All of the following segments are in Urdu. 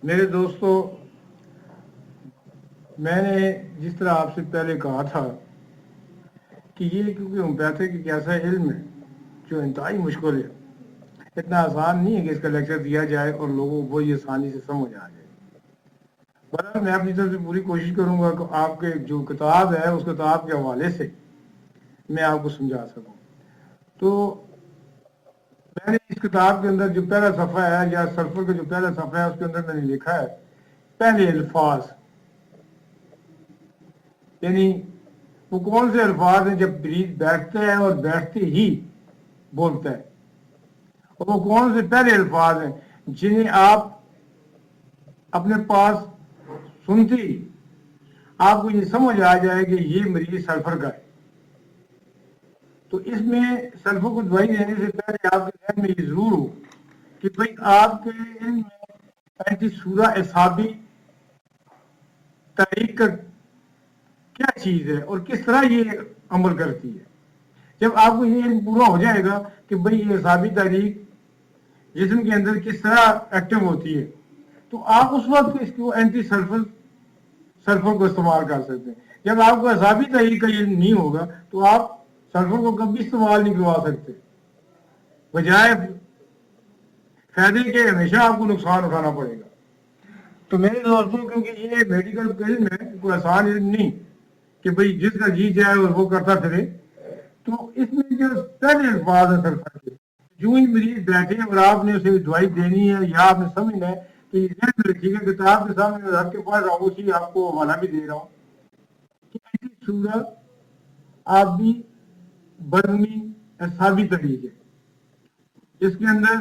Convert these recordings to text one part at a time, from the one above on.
میرے دوستو، میں نے جس طرح آپ سے پہلے کہا تھا کہ یہ کیونکہ ہومیوپیتھک ایک ایسا علم ہے جو انتہائی مشکل ہے، اتنا آسان نہیں ہے کہ اس کا لیکچر دیا جائے اور لوگوں کو وہی آسانی سے سمجھ آ جائے۔ بہرحال میں اپنی طرف سے پوری کوشش کروں گا کہ آپ کے جو کتاب ہے اس کتاب کے حوالے سے میں آپ کو سمجھا سکوں۔ تو میں نے اس کتاب کے اندر جو پہلا صفحہ ہے یا سلفر کا جو پہلا صفحہ ہے اس کے اندر میں نے لکھا ہے پہلے الفاظ، یعنی وہ کون سے الفاظ ہیں جب مریض بیٹھتا ہے اور بیٹھتے ہی بولتا ہے، اور وہ کون سے پہلے الفاظ ہیں جنہیں آپ اپنے پاس سنتے ہی آپ کو یہ سمجھ آ جائے کہ یہ مریض سلفر کا ہے۔ تو اس میں سلفر کو دوائی دینے سے پہلے آپ کے ذہن میں یہ ضرور ہو کہ بھئی آپ کے علم میں اینٹی سورا اعصابی تحریک کا کیا چیز ہے اور کس طرح یہ عمل کرتی ہے۔ جب آپ کو یہ علم پورا ہو جائے گا کہ بھئی یہ اعصابی تحریک جسم کے اندر کس طرح ایکٹیو ہوتی ہے، تو آپ اس وقت اس کو اینٹی سلفر کو استعمال کر سکتے ہیں۔ جب آپ کو اعصابی تحریک کا علم نہیں ہوگا تو آپ سلفر کو کبھی استعمال نہیں کروا سکتے، بجائے فائدے کے ہمیشہ آپ کو نقصان اٹھانا پڑے گا۔ تو میرے دوستوں، کیونکہ یہ میڈیکل علم ہے، کوئی آسان علم نہیں کہ بھئی جس کا جی جائے اور وہ کرتا پھرے، تو اس میں جو پہلے الفاظ ہیں سلفر کے، جو ہی مریض بیٹھے اور آپ نے اسے دوائی دینی ہے یا آپ نے سمجھنا ہے کہ ذہن میں رکھیے گا، کتاب کے سامنے رکھ کے پڑھ رہا ہوں، اسی آپ کو حوالہ بھی دے رہا ہوں کہ ایسی صورت آبی برمی اعصابی طریق ہے جس کے اندر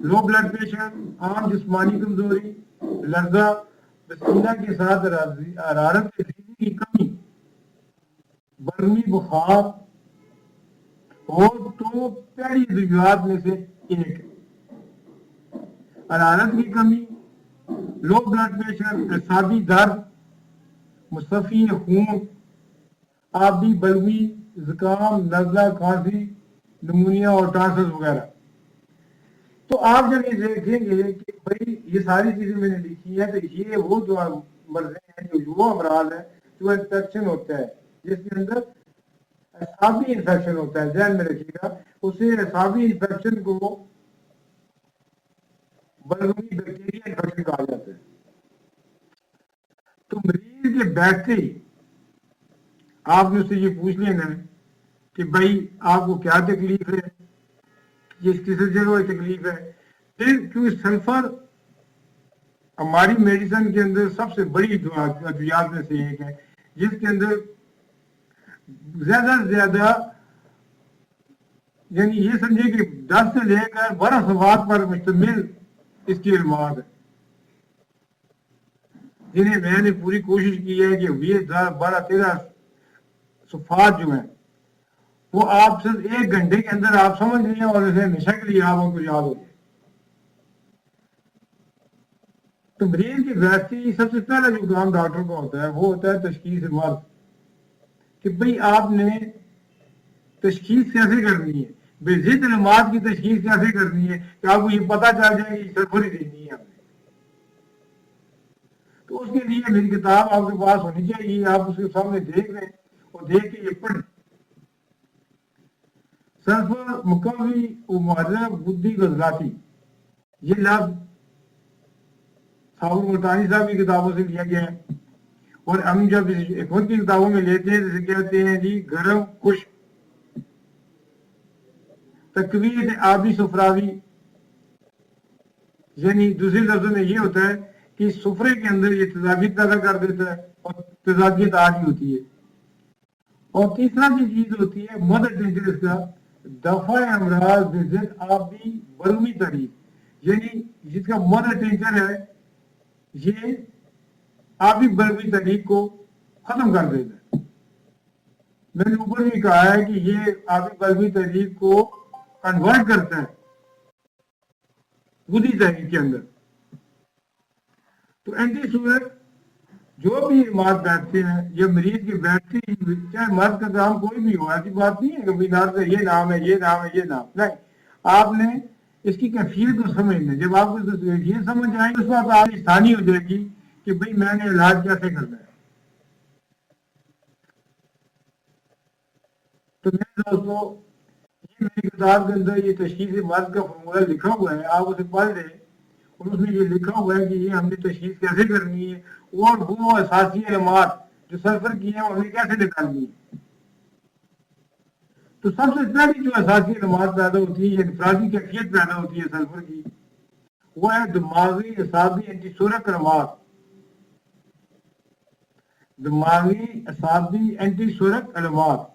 لو بلڈ پریشر، عام جسمانی کمزوری، لرزہ، پسینہ کے ساتھ حرارت کی کمی، برمی بخار ہو تو پہلی ضروریات میں سے ایک ہے۔ حرارت کی کمی، لو بلڈ پریشر، اعصابی درد، مصفی خون، آبی بلغمی، زکام، نزلہ، کھانسی، نمونیا اور ٹانسس وغیرہ۔ تو آپ جب یہ دیکھیں گے کہ بھئی یہ ساری چیزیں میں نے لکھی ہے، تو یہ وہ جو مرضیں ہیں، جو وہ امراض ہیں جو انفیکشن ہوتا ہے، جس کے اندر اعصابی انفیکشن ہوتا ہے، ذہن میں رکھیے گا، اسے اعصابی انفیکشن کو بلغمی بیکٹیریا انفیکشن کہا جاتا ہے۔ تو مریض کے بیٹھتے ہی آپ نے اس سے یہ پوچھ لینا ہے کہ بھائی آپ کو کیا تکلیف ہے، کس جگہ تکلیف ہے۔ پھر کیونکہ سلفر ہماری میڈیسن کے اندر سب سے بڑی ادویات میں سے ایک ہے، جس کے اندر زیادہ سے زیادہ، یعنی یہ سمجھے کہ 10 سے لے کر 12 صفحات پر مشتمل اس کی علمات ہے، جنہیں میں نے پوری کوشش کی ہے کہ یہ 12-13 صفحات جو ہیں وہ آپ صرف 1 گھنٹے کے اندر آپ سمجھ لیں اور اسے ہمیشہ کے لیے آپ کو یاد ہو جائے۔ تو مریض کی بیٹھتی سب سے پہلا جو کام ڈاکٹر کا ہوتا ہے وہ ہوتا ہے تشخیص مرض، کہ بھئی آپ نے تشخیص کیسے کرنی ہے، بے ضد علامات کی تشخیص کیسے کرنی ہے کہ آپ کو یہ پتہ چل جائے کہ سلفر ہی دینی ہے آپ نے۔ تو اس کے لیے میری کتاب آپ کے پاس ہونی چاہیے، آپ اس کے سامنے دیکھ لیں اور دیکھ کے یہ پڑھیں۔ سلفر مقوی و معذب بدھی غزلاتی، یہ لفظ صابر ملتانی صاحب کی کتابوں سے لیا گیا ہے، اور ہم جب خود کی کتابوں میں لیتے ہیں جسے کہتے ہیں جی گرم خشک تقویت آبی سفراوی، یعنی دوسرے لفظوں میں یہ ہوتا ہے کہ سفرے کے اندر یہ تیزابیت پیدا کر دیتا ہے اور تیزابیت آدھی ہوتی ہے۔ اور تیسرا جو چیز ہوتی ہے مدر ٹینچر، اس کا دفع امراض بضد آبی برمی طریق، یعنی جس کا مدر ٹینچر ہے یہ آبی برمی طریق کو ختم کر دیتا ہے۔ میں نے اوپر بھی کہا ہے کہ یہ آبی برمی طریق کو کنورٹ کرتا ہے بدھی تحریک کے اندر۔ تو اینٹی سورت جو بھی علمات بیٹھتے ہیں یا مریض کی بیٹھتی، چاہے مرد کا کام کوئی بھی ہو، ایسی بات نہیں ہے کہ نام ہے یہ نام ہے یہ نام ہے یہ نام نہیں، آپ نے اس کی کیفیت کو سمجھ لیں. جب آپ کو اس کی کیفیت سمجھ آئے اس وقت آپ کی ثانی ہو جائے گی کہ بھئی میں نے علاج کیسے کرنا ہے. تو میرے دوستو یہ میری کتاب کے اندر یہ تشخیص مرض کا فارمولہ لکھا ہوا ہے, آپ اسے پڑھ لیں. اور اس میں یہ لکھا ہوا ہے کہ یہ ہم نے تشخیص کیسے کرنی ہے اور وہ اساسی علامات جو سلفر کی ہیں وہ ہمیں کیسے نکالنی ہے. تو سب سے پہلی جو اساسی علامات پیدا ہوتی ہے, یہ انفرادی کیفیت پیدا ہوتی ہے سلفر کی, وہ ہے دماغی اعصابی اینٹی سورک علامات. دماغی اعصابی اینٹی سورک علامات.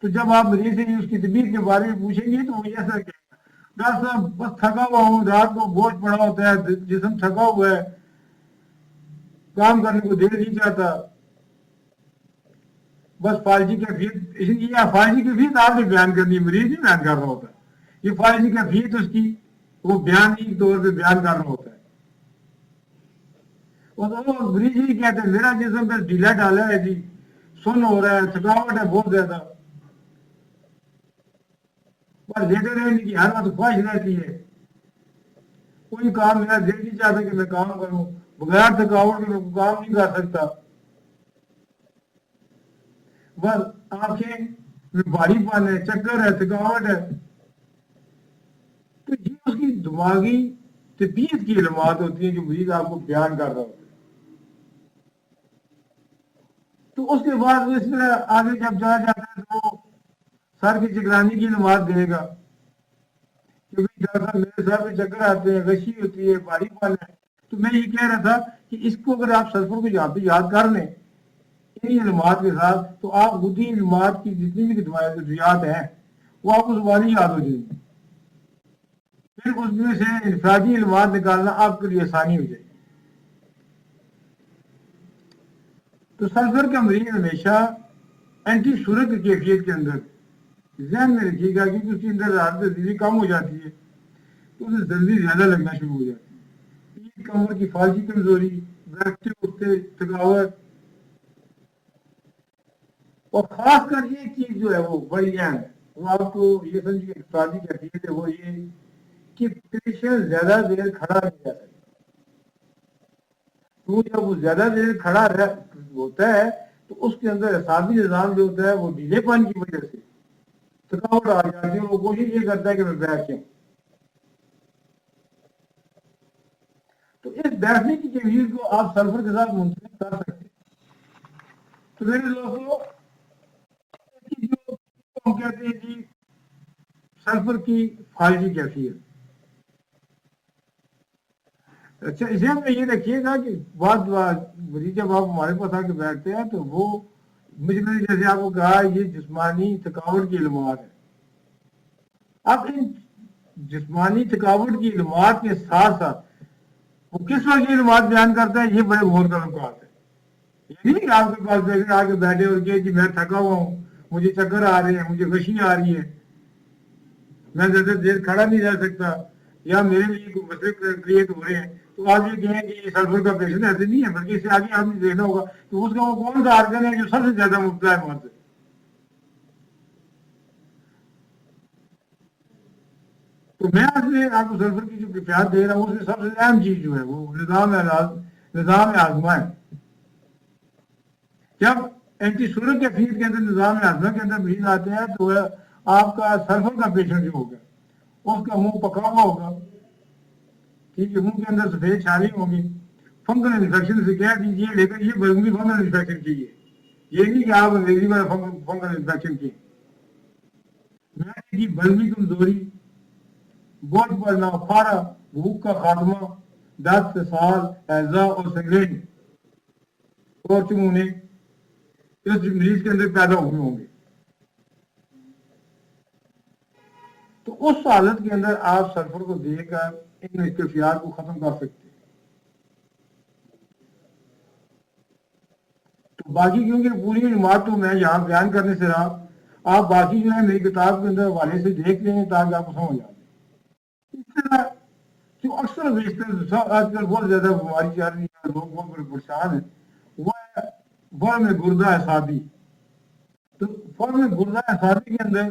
تو جب آپ مریض سے اس کی طبیعت کے بارے میں پوچھیں گے تو وہ ایسا کہے گا, ڈاکٹر صاحب بس تھکا ہوا ہوں, رات کو بوجھ پڑا ہوتا ہے, جسم تھکا ہوا ہے, کام کرنے کو دل نہیں چاہتا, بس فالجی کیفیت. یہ فالجی کیفیت آپ نے بیان کرنی ہے, مریض نہیں بیان کر رہا ہوتا. یہ فالجی کیفیت اس کی وہ بیانی طور پہ بیان کر رہا ہوتا ہے. اور مریض یہ کہتے ہیں میرا جسم پہ ڈھیلا ڈالا ہے جی, سن ہو رہا ہے, تھکاوٹ ہے بہت زیادہ, پر لیٹے رہنے کی ہر وقت خواہش رہتی ہے, کوئی کام میرا دل نہیں چاہتا کہ میں کام کروں, بغیر تھکاوٹ کے میں کام نہیں کر سکتا, بس آنکھیں میں بھاری پن ہے, چکر ہے, تھکاوٹ ہے. تو یہ اس کی دماغی طبیعت کی علامات ہوتی ہیں جو مریض آپ کو بیان کر رہا ہوتا ہے. تو اس کے بعد اس طرح آگے جب جایا جاتا ہے تو وہ سر کی چکرانی کی علامات دے گا کہ ڈاکٹر صاحب میرے سر پہ چکر آتے ہیں, غشی ہوتی ہے, بھاری پن ہے. تو میں یہ کہہ رہا تھا کہ اس کو اگر آپ سلفر کو یہاں پہ یاد کر لیں انہی علامات کے ساتھ, تو آپ خودی علامات کی جتنی بھی جزیات ہیں وہ آپ کو زبانی یاد ہو جائیں گی. پھر اس میں سے انفرادی علامات نکالنا آپ کے لیے آسانی ہو جائے گی. تو سلفر کا مریض ہمیشہ اینٹی سورک کی کیفیت کے اندر ذہن میں رکھیے گا, کیونکہ اس کے اندر حالت دلی کم ہو جاتی ہے تو اسے جلدی زیادہ لگنا شروع ہو جاتی ہے. پیٹ کمر کی فالجی کمزوری, بیٹھتے اٹھتے تھکاوٹ, اور خاص کر یہ چیز جو ہے وہ بڑی اہم ہے, وہ آپ کو یہ سمجھیے اقتصادی کیفیت ہے, وہ یہ کہ پیشنٹ زیادہ دیر کھڑا نہیں رہ سکتا. تو جب وہ زیادہ دیر کھڑا ہوتا ہے تو اس کے اندر اعصابی نظام جو ہوتا ہے وہ ڈھیلے پن کی وجہ سے تھکاوٹ آ جاتی ہے, وہ کوشش یہ کرتا ہے کہ میں بیٹھ جاؤں. تو اس بیٹھنے کی کیفیت کو آپ سلفر کے ساتھ منسلک کر سکتے ہیں. تو میرے دوستوں جو ہم کہتے ہیں جی سلفر کی فالجی کیفیت, اچھا اسے میں یہ رکھیے گا کہ بعض مریض جب آپ ہمارے پاس آ کے بیٹھتے ہیں تو وہ مجھے جیسے آپ کو کہا یہ جسمانی تھکاوٹ کی علامات ہے. اب ان جسمانی تھکاوٹ کی علامات کے ساتھ ساتھ وہ کس وقت کی علامات بیان کرتا ہے, یہ بڑے غور کا بات ہے. یہ نہیں کہ آپ کے پاس پیشنٹ آ کے بیٹھے اور کہ جی میں تھکا ہوا ہوں, مجھے چکر آ رہے ہیں, مجھے غشی آ رہی ہے, میں زیادہ دیر کھڑا نہیں رہ سکتا, یا میرے لیے کوئی مسئلے کریٹ ہو رہے ہیں. تو آپ یہ کہیں کہ یہ سلفر کا پیشنٹ ایسے نہیں ہے, بلکہ اس سے آگے آپ نے دیکھنا ہوگا تو اس کا وہ کون سا آرگن ہے جو سب سے زیادہ مبتلا ہے مرض. تو میں آپ کو سلفر کی جو کفایت دے رہا ہوں اس میں سب سے اہم چیز جو ہے وہ نظام ہاضمہ ہے. جب اینٹی سورک کیفیت کے اندر نظام ہاضمہ کے اندر مریض آتے ہیں تو آپ کا سلفر کا پیشنٹ جو ہوگا اس کا منہ پکا ہوا ہوگا, ٹھیک ہے, منہ کے اندر سفید چھالے ہوں گی, فنگل انفیکشن سے کہہ دیجیے, لیکن یہ بلغمی فنگل انفیکشن کی ہے, یہ نہیں کہ آپ انگریزی میں فنگل انفیکشن کی. معدے کی بلغمی کمزوری, بوجھ پڑنا, پھاڑا, بھوک کا خاتمہ, دست, سال, ہیضہ اور سنگرین اور چمونے اس مریض کے اندر پیدا ہوئے ہوں گے. تو اس حالت کے اندر آپ سلفر کو دے کر ان کیفیات کو ختم کر سکتے ہیں. تو باقی کیونکہ پوری علامات تو میں یہاں بیان کرنے سے رہا, آپ باقی جو ہے میری کتاب کے اندر حوالے سے دیکھ لیں تاکہ آپ کو سمجھ آ جائے. اس طرح جو اکثر بیشتر آج کل بہت زیادہ بیماری چل رہی ہے, لوگ بہت بڑے پریشان ہیں, وہ ہے فرم گردہ اعصابی. تو فرم گردہ اعصابی کے اندر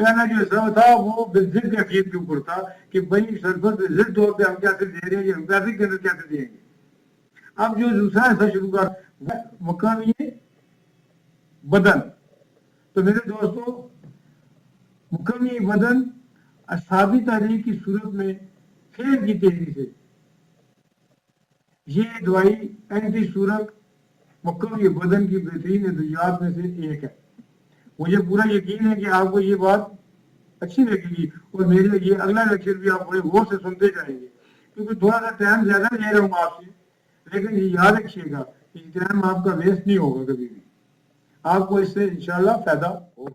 پہلا جو حصہ تھا وہ ضد عقید کے اوپر تھا کہ بھائی سربت ضد طور پہ ہم کیسے دے رہے ہیں یہ ہومیوپیتھک کے اندر کیسے دیں گے. اب جو دوسرا حصہ شروع کر مقامی بدن. تو میرے دوستوں مقامی بدن اعصابی تحریک کی صورت میں پھر کی تیزی سے یہ دوائی اینٹی سورک مقامی بدن کی بہترین ادویات میں سے ایک ہے. مجھے پورا یقین ہے کہ آپ کو یہ بات اچھی لگے گی اور میرے یہ اگلا لیکچر بھی آپ بڑے غور سے سنتے جائیں گے کیونکہ تھوڑا سا ٹائم زیادہ لے رہا ہوں آپ سے, لیکن یہ یاد رکھیے گا کہ ٹائم آپ کا ویسٹ نہیں ہوگا کبھی بھی, آپ کو اس سے انشاءاللہ فائدہ ہوگا.